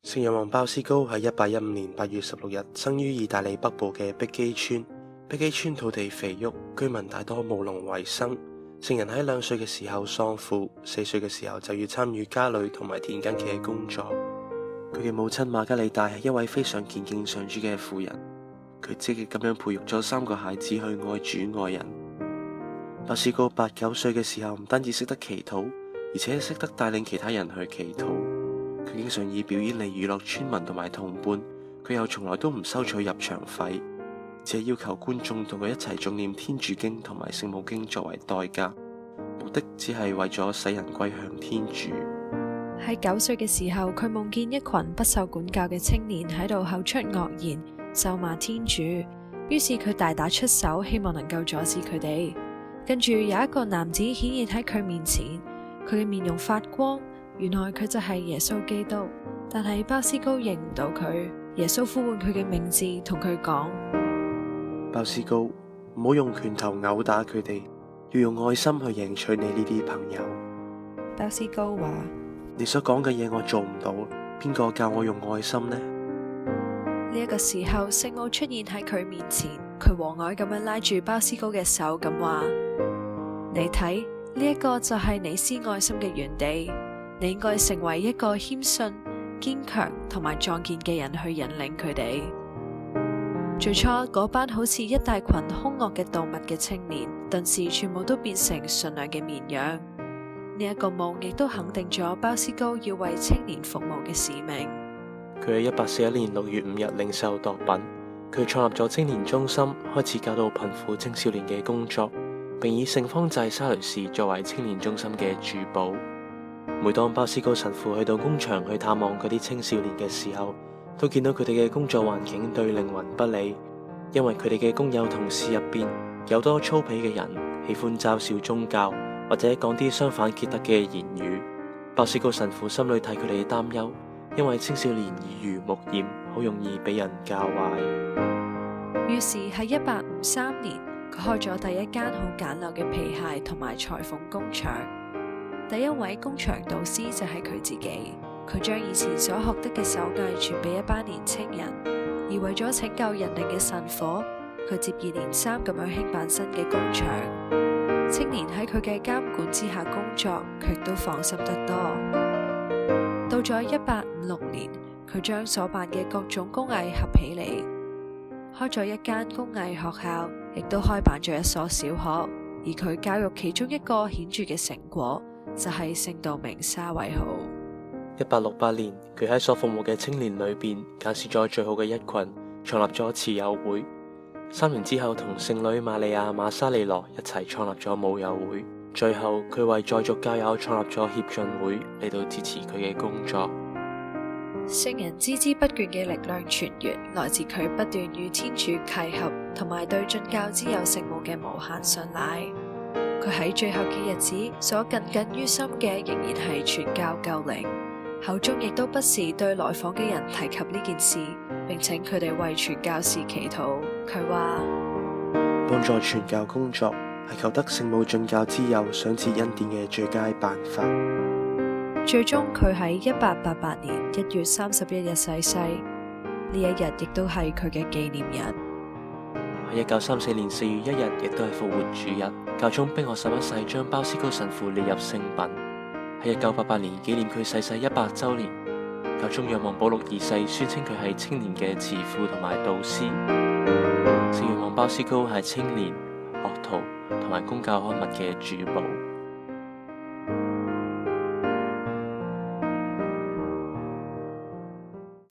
聖若望鮑思高喺1815年8月16日生於意大利北部嘅碧基村。碧基村土地肥沃，居民大多務農為生。聖人喺2歲嘅時候喪父，4歲嘅時候就要參與家裏同埋田間嘅工作。佢嘅母親瑪加利大係一位非常虔敬上主嘅婦人，佢積極咁樣培育咗3個孩子去愛主愛人。鮑思高8、9歲嘅時候唔單止識得祈禱，而且識得帶領其他人去祈禱。佢經常以表演嚟娛樂村民同埋同伴，佢又從來都唔收取入場費，只係要求觀眾同佢一齊誦念天主經同埋聖母經作為代價，目的只係為咗使人歸向天主。喺9歲嘅時候，佢夢見一群不受管教嘅青年喺度口出惡言，咒罵天主，於是佢大打出手，希望能夠阻止佢哋。跟住有一個男子顯現喺佢面前，佢嘅面容發光，原來佢就係耶穌基督。但係鮑思高認唔到佢，耶穌呼喚佢嘅名字，同佢講：鮑思高，唔好用拳頭毆打佢哋，要用愛心去贏取你呢啲朋友。鮑思高話：你所講嘅嘢我做唔到，邊個教我用愛心呢？呢一個時候，聖母出現喺佢面前，佢和藹咁樣拉住鮑思高嘅手，咁話：你睇，呢一個就係你施愛心嘅園地，你應該成為一個謙遜、堅強同埋壯健嘅人去引領佢哋。最初嗰班好似一大群兇惡嘅動物嘅青年，頓時全部都變成馴良嘅綿羊。呢一個夢亦都肯定咗鮑思高要為青年服務嘅使命。佢喺1841年6月5日領受鐸品，佢創立咗青年中心，開始教導貧苦青少年嘅工作，並以聖方濟沙雷氏作為青年中心嘅主保。每當鮑思高神父去到工場去探望嗰啲青少年嘅時候，都見到佢哋嘅工作環境對靈魂不利，因為佢哋嘅工友同事入邊有多粗鄙嘅人，喜歡嘲笑宗教或者講啲相反傑德嘅言語。鮑思高神父心裏替佢哋擔憂，因為青少年耳濡目染，好容易俾人教壞。於是喺1853年，佢開咗第一間好簡陋嘅皮鞋同埋裁縫工場。第一位工場導師就係佢自己，佢將以前所學得嘅手藝傳俾一班年青人，而為咗拯救人靈嘅神火，佢接二連三咁樣興辦新嘅工場。青年喺佢嘅監管之下工作，卻都放心得多。到咗1856年，佢將所辦嘅各種工藝合起嚟，開咗一間工藝學校，亦都開辦咗一所小學。而佢教育其中一個顯著嘅成果，就係聖道明沙維號。1868年，佢喺所服務嘅青年裏邊揀選咗最好嘅一群，創立咗慈幼會。3年之後，同聖女瑪利亞馬沙利諾一齊創立咗母幼會。最後，佢為在俗教友創立咗協進會嚟到支持佢嘅工作。聖人孜孜不倦嘅力量泉源，來自佢不斷與天主契合，同埋對進教之友聖母嘅無限信賴。佢喺最後嘅日子所耿耿於心嘅，仍然係傳教救靈，口中亦都不時對來訪嘅人提及呢件事，並請佢哋為傳教士祈禱。佢話：幫助傳教工作係求得聖母進教之友賞賜恩典嘅最佳辦法。最終佢喺1888年1月31日逝世，呢一日亦都係佢嘅紀念日。喺1934年4月1日，亦都係復活主日，教宗賓學11世將鮑思高神父列入聖品。喺1988年紀念佢逝世100週年，教宗若望保祿2世宣稱佢係青年嘅慈父同埋導師。聖若望鮑思高係青年、學徒同埋公教刊物嘅主保。